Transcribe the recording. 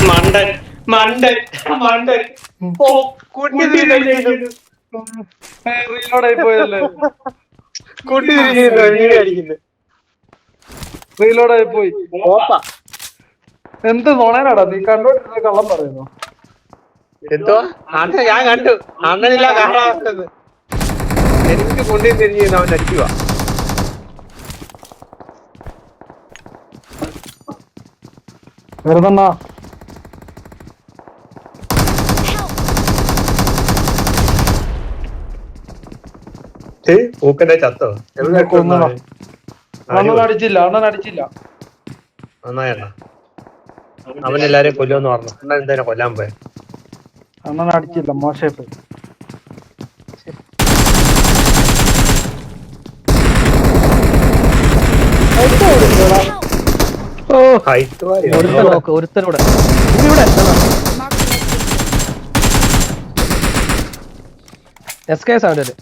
മണ്ടൻ മണ്ടൻ മണ്ടൻ റീലോഡായി പോയതല്ലേ? റീലോഡായി പോയി. എന്ത് നോണേനാടാ നീ കണ്ടോണ്ടിരുന്ന കള്ളം പറയുന്നു? എന്തോ അണ്ണ ഞാൻ കണ്ടു. അണ്ണനില്ല കാണാത്തത്. എനിക്ക് കൊണ്ടു തിരിഞ്ഞ് അവൻ അടിക്കുക. വെറുതെ പൂക്കന്റെ ചത്തോ? അണ്ണൻ അടിച്ചില്ല. നന്നായി അണ്ണ. അവനെല്ലാരും കൊല്ലുമെന്ന് പറഞ്ഞു. അണ്ണൻ എന്തേലും കൊല്ലാൻ പോയ? അണ്ണൻ അടിച്ചില്ല, മോശമായി പോയി. ഒരുത്തനൂടെ SK സൗണ്ട്